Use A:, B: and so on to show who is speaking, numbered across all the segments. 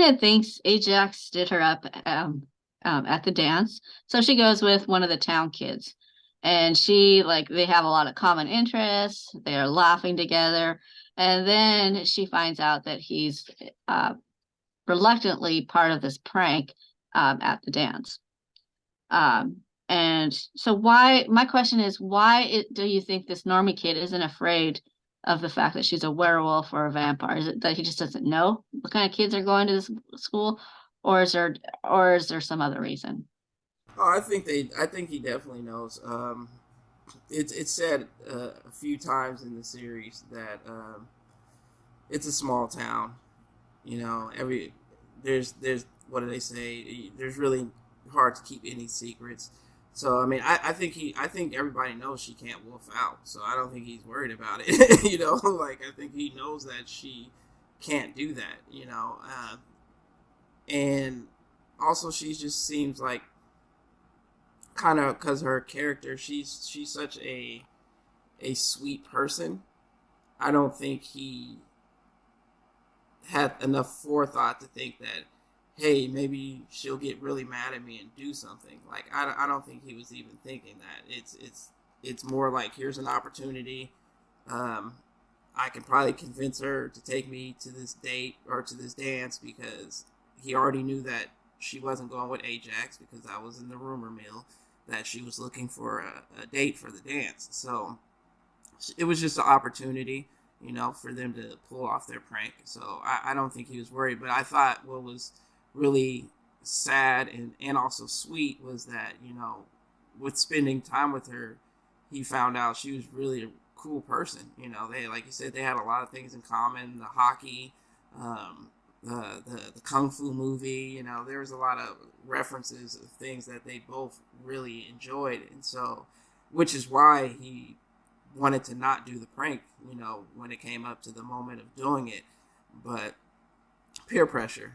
A: Enid thinks Ajax did her up at the dance, so she goes with one of the town kids, and they have a lot of common interests. They are laughing together, and then she finds out that he's uh, reluctantly part of this prank at the dance. And so why, my question is, do you think this normie kid isn't afraid of the fact that she's a werewolf or a vampire? Is it that he just doesn't know what kind of kids are going to this school, or is there some other reason?
B: Oh, I think he definitely knows. It's said a few times in the series that it's a small town. You know, there's what do they say? There's really hard to keep any secrets. So I mean, I think everybody knows she can't wolf out. So I don't think he's worried about it. You know, like I think he knows that she can't do that. And also she just seems like kind of because her character, she's such a sweet person. I don't think he had enough forethought to think that, hey, maybe she'll get really mad at me and do something. Like I don't think he was even thinking that. It's more like here's an opportunity. Um, I can probably convince her to take me to this date or to this dance because he already knew that she wasn't going with Ajax because I was in the rumor mill that she was looking for a date for the dance. So it was just an opportunity, for them to pull off their prank. So I don't think he was worried. But I thought what was really sad and also sweet was that, with spending time with her, he found out she was really a cool person. They, like you said, they had a lot of things in common. The hockey, the kung fu movie. There was a lot of references of things that they both really enjoyed, and so, which is why he wanted to not do the prank. When it came up to the moment of doing it, but peer pressure.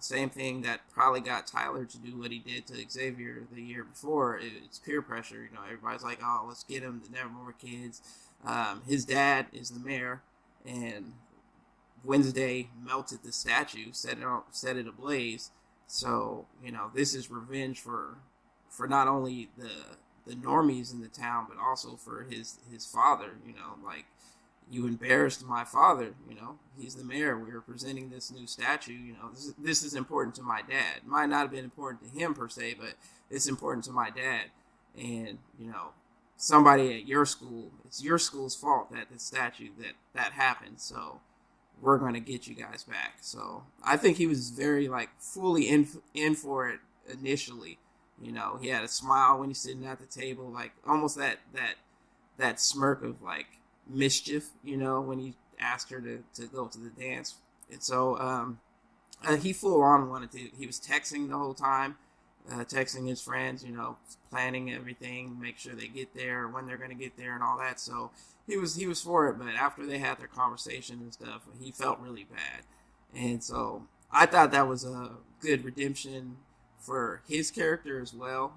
B: Same thing that probably got Tyler to do what he did to Xavier the year before. It's peer pressure. Everybody's like, "Oh, let's get him to never more kids." His dad is the mayor, and Wednesday melted the statue, set it ablaze. So this is revenge for not only the normies in the town, but also for his father. Like, you embarrassed my father. He's the mayor. We were presenting this new statue. This is important to my dad. It might not have been important to him per se, but it's important to my dad. And somebody at your school, it's your school's fault that the statue that happened. So we're going to get you guys back. So I think he was very fully in for it initially. He had a smile when he's sitting at the table, like almost that smirk of mischief, when he asked her to go to the dance. And so he full on wanted to. He was texting the whole time, texting his friends, planning everything, make sure they get there, when they're going to get there, and all that. So he was for it. But after they had their conversation and stuff, he felt really bad. And so I thought that was a good redemption for his character as well,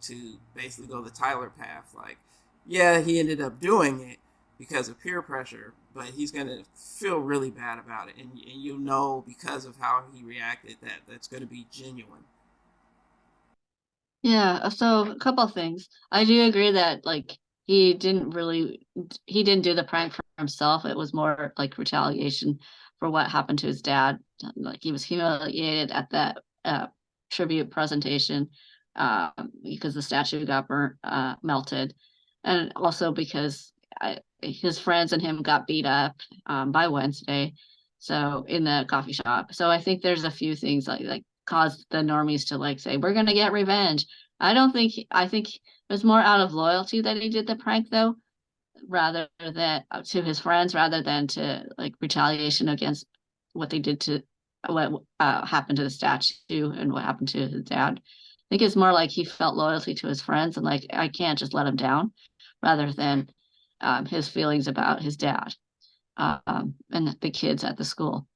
B: to basically go the Tyler path. Like, yeah, he ended up doing it because of peer pressure, but he's going to feel really bad about it. And you'll know because of how he reacted that that's going to be genuine.
A: Yeah, so a couple of things. I do agree that he didn't do the prank for himself. It was more like retaliation for what happened to his dad. Like, he was humiliated at that tribute presentation because the statue got melted, and also because his friends and him got beat up by Wednesday, so in the coffee shop. So I think there's a few things like caused the normies to say we're gonna get revenge. I think it was more out of loyalty that he did the prank, though, rather than to his friends, rather than to retaliation against what they did to what happened to the statue and what happened to his dad. I think it's more like he felt loyalty to his friends and I can't just let him down, rather than his feelings about his dad and the kids at the school.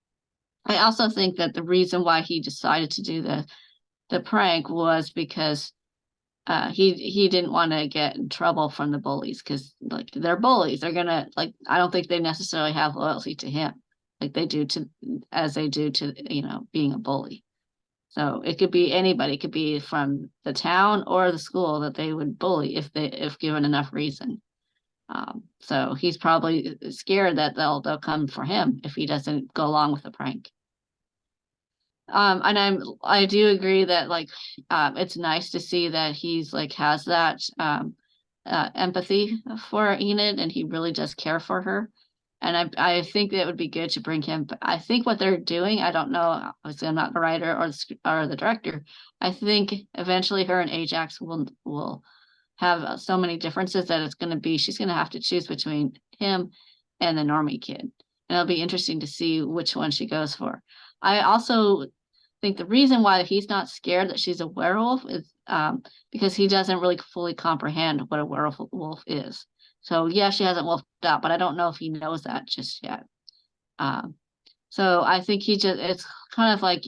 A: I also think that the reason why he decided to do the prank was because he didn't want to get in trouble from the bullies, because they're bullies. They're gonna I don't think they necessarily have loyalty to him. like they do to, as they do to, being a bully. So it could be anybody, it could be from the town or the school that they would bully if given enough reason. So he's probably scared that they'll come for him if he doesn't go along with the prank. And I do agree that like it's nice to see that he's like has that empathy for Enid, and he really does care for her. And I think that it would be good to bring him. But I think what they're doing, I don't know. Obviously, I'm not the writer or the director. I think eventually her and Ajax will have so many differences that it's going to be she's going to have to choose between him and the normie kid, and it'll be interesting to see which one she goes for. I also think the reason why he's not scared that she's a werewolf is because he doesn't really fully comprehend what a werewolf is. So yeah, she hasn't wolfed out, but I don't know if he knows that just yet. Um, so I think it's kind of like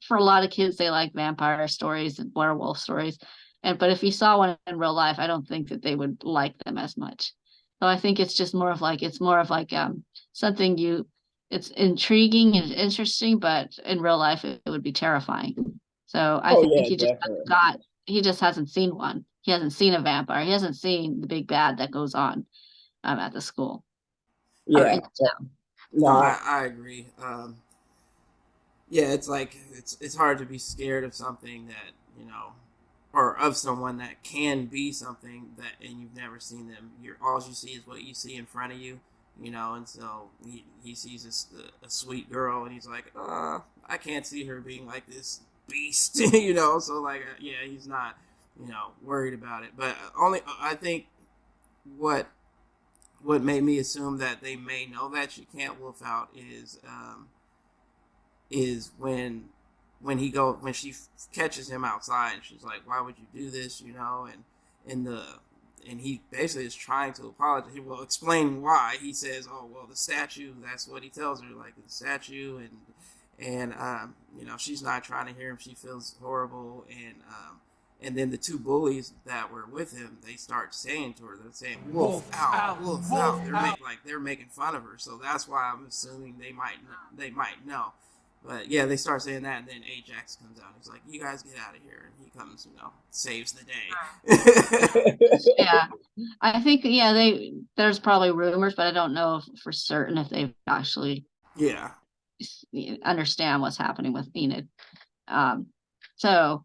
A: for a lot of kids, they like vampire stories and werewolf stories. But if you saw one in real life, I don't think that they would like them as much. So I think it's more of like something it's intriguing and interesting, but in real life it would be terrifying. So I
C: Oh
A: think
C: yeah, definitely.
A: he just hasn't seen one. He hasn't seen a vampire. He hasn't seen the big bad that goes on at the school or
C: Yeah.
A: in the town.
B: No,
C: No.
B: I agree. Yeah, it's like it's hard to be scared of something that or of someone that can be something that, and you've never seen them. All you see is what you see in front of you, And so he sees a sweet girl, and he's like, I can't see her being like this beast, So like, yeah, he's not, worried about it. But only I think what what made me assume that they may know that she can't wolf out is when she catches him outside, and she's like, "Why would you do this?" And he basically is trying to apologize. He will explain why. He says, "Oh well, the statue." That's what he tells her, like the statue, and she's not trying to hear him. She feels horrible, and then the two bullies that were with him, they start saying to her, they're saying, "Wolf out, wolf out." They're making fun of her, so that's why I'm assuming they might know. But yeah, they start saying that, and then Ajax comes out. He's like, "You guys get out of here," and he comes, saves the day.
A: Yeah, I think there's probably rumors, but I don't know for certain if they've actually
B: Yeah,
A: understand what's happening with Enid. Um, so,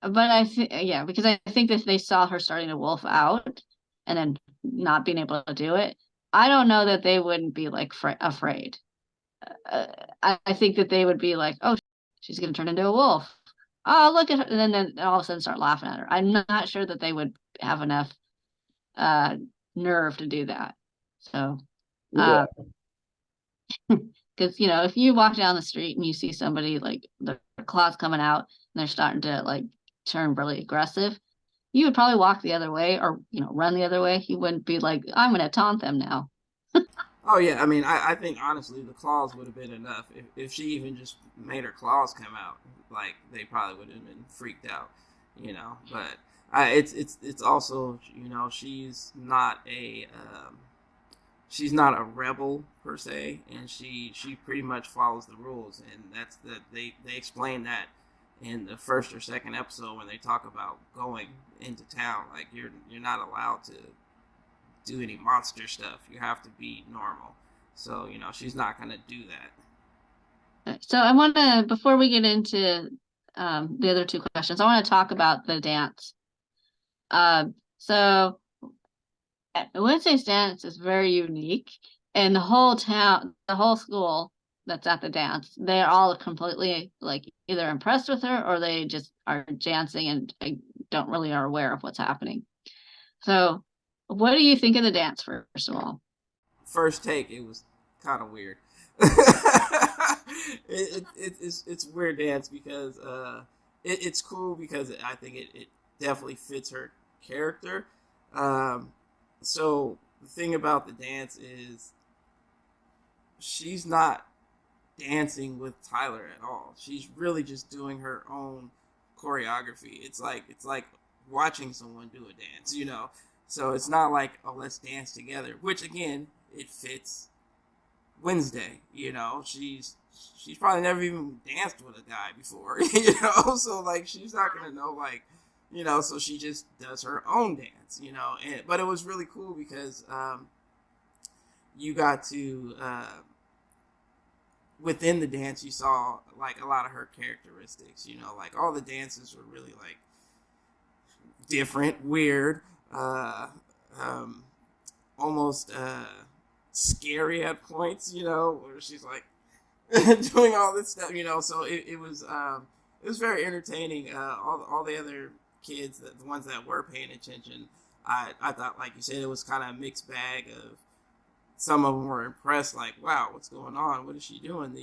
A: but I think because I think that they saw her starting to wolf out and then not being able to do it. I don't know that they wouldn't be like afraid. Uh, I think that they would be like, "Oh, she's going to turn into a wolf. Oh, look at her," and then all of a sudden start laughing at her. I'm not sure that they would have enough uh nerve to do that. So,
C: Yeah.
A: because if you walk down the street and you see somebody like their claws coming out and they're starting to like turn really aggressive, you would probably walk the other way or run the other way. You wouldn't be like, "I'm going to taunt them now."
B: Oh yeah, I mean, I think honestly the claws would have been enough if she even just made her claws come out. Like they probably would have been freaked out, But it's also she's not a rebel per se, and she pretty much follows the rules, and they explain that in the first or second episode when they talk about going into town. Like you're not allowed to do any monster stuff. You have to be normal. So, she's not going to do that.
A: So I want to, before we get into the other two questions, I want to talk about the dance. So Wednesday's dance is very unique, and the whole town, the whole school that's at the dance, they're all completely like either impressed with her or they just are dancing and don't really are aware of what's happening. So what do you think of the dance, first of all?
B: First take, it was kind of weird. It's weird dance because it's cool because I think it definitely fits her character. So the thing about the dance is she's not dancing with Tyler at all. She's really just doing her own choreography. It's like watching someone do a dance. So it's not like, oh, let's dance together, which again, it fits Wednesday. She's probably never even danced with a guy before, you know. So like she's not gonna know like, So she just does her own dance, but it was really cool because you got to within the dance you saw like a lot of her characteristics. Like all the dances were really like different, weird, um, almost scary at points, where she's like doing all this stuff, So it was very entertaining. All the other kids, the ones that were paying attention, I thought, like you said, it was kind of a mixed bag of. Some of them were impressed, like, wow, what's going on? What is she doing?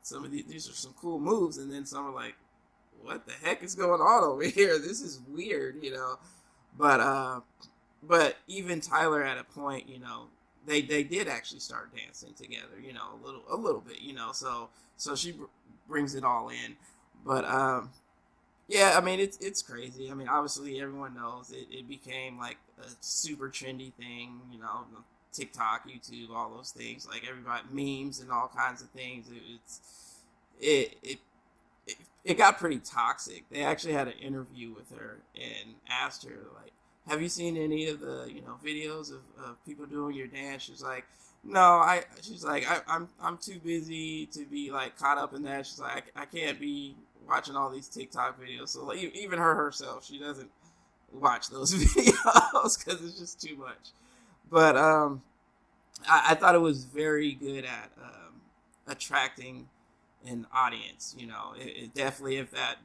B: Some of these are some cool moves, and then some are like, what the heck is going on over here? This is weird, But even Tyler at a point, they did actually start dancing together, a little bit, So she brings it all in, but yeah, I mean it's crazy. I mean, obviously everyone knows it became like a super trendy thing, TikTok, YouTube, all those things, like everybody memes and all kinds of things. It got pretty toxic. They actually had an interview with her and asked her like, have you seen any of the videos of people doing your dance? She's like, no, I'm too busy to be like caught up in that. She's like, I can't be watching all these TikTok videos. So like, even her herself, she doesn't watch those videos because it's just too much. But I thought it was very good at attracting an audience. It definitely, if that,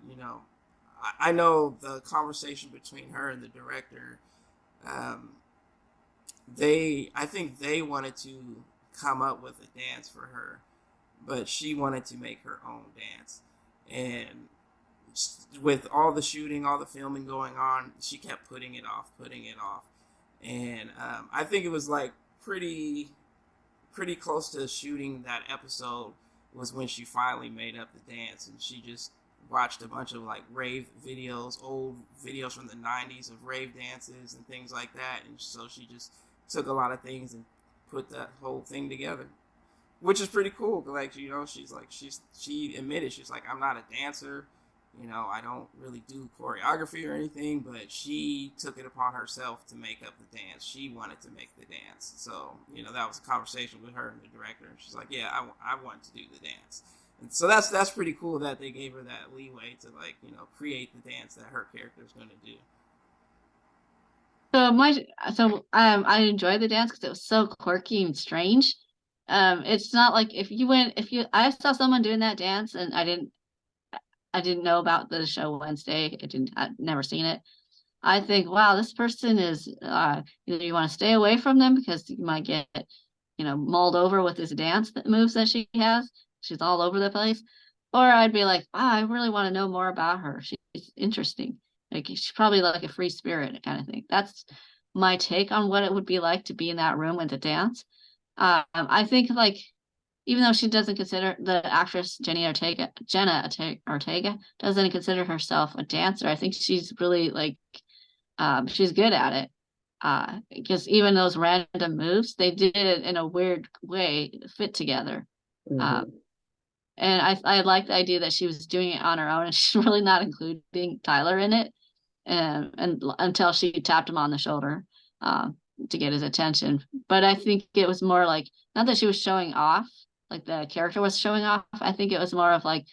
B: I know the conversation between her and the director. I think they wanted to come up with a dance for her, but she wanted to make her own dance. And with all the shooting, all the filming going on, she kept putting it off. And I think it was like pretty close to shooting that episode was when she finally made up the dance, and she just watched a bunch of like rave videos, old videos from the 90s of rave dances and things like that, and so she just took a lot of things and put that whole thing together, which is pretty cool. Like, she admitted, she's like, I'm not a dancer, I don't really do choreography or anything, but she took it upon herself to make up the dance. She wanted to make the dance. So, that was a conversation with her and the director. And she's like, yeah, I want to do the dance. And so that's pretty cool that they gave her that leeway to like, create the dance that her character is going to do.
A: I enjoyed the dance because it was so quirky and strange. It's not like I saw someone doing that dance and I didn't know about the show Wednesday. I'd never seen it. I think, wow, this person is either you want to stay away from them because you might get, mulled over with this dance moves that she has. She's all over the place. Or I'd be like, wow, I really want to know more about her. She's interesting. Like she's probably like a free spirit kind of thing. That's my take on what it would be like to be in that room and to dance. I think like even though she doesn't consider the actress Jenna Ortega doesn't consider herself a dancer. I think she's really like she's good at it. Because even those random moves, they did it in a weird way fit together.
C: Mm-hmm.
A: And I like the idea that she was doing it on her own and she's really not including Tyler in it. And until she tapped him on the shoulder to get his attention. But I think it was more like, not that she was showing off, like the character was showing off. I think it was more of like,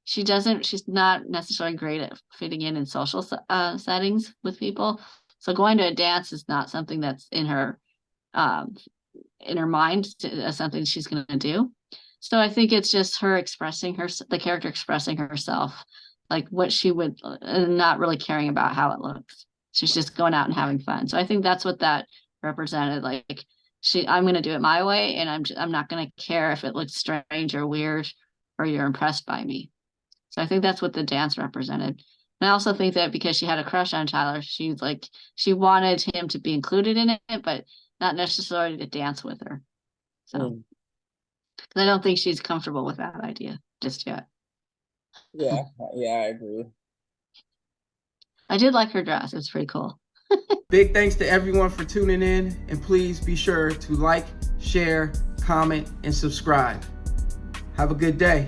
A: she's not necessarily great at fitting in social settings with people. So going to a dance is not something that's in her mind as something she's going to do. So I think it's just her the character expressing herself, like what she would, not really caring about how it looks. She's just going out and having fun. So I think that's what that represented. Like I'm going to do it my way, and I'm not going to care if it looks strange or weird or you're impressed by me. So I think that's what the dance represented. And I also think that because she had a crush on Tyler, she wanted him to be included in it, but not necessarily to dance with her. So I don't think she's comfortable with that idea just yet.
C: Yeah, I agree.
A: I did like her dress. It was pretty cool.
B: Big thanks to everyone for tuning in, and please be sure to like, share, comment. comment, and subscribe. Have a good day.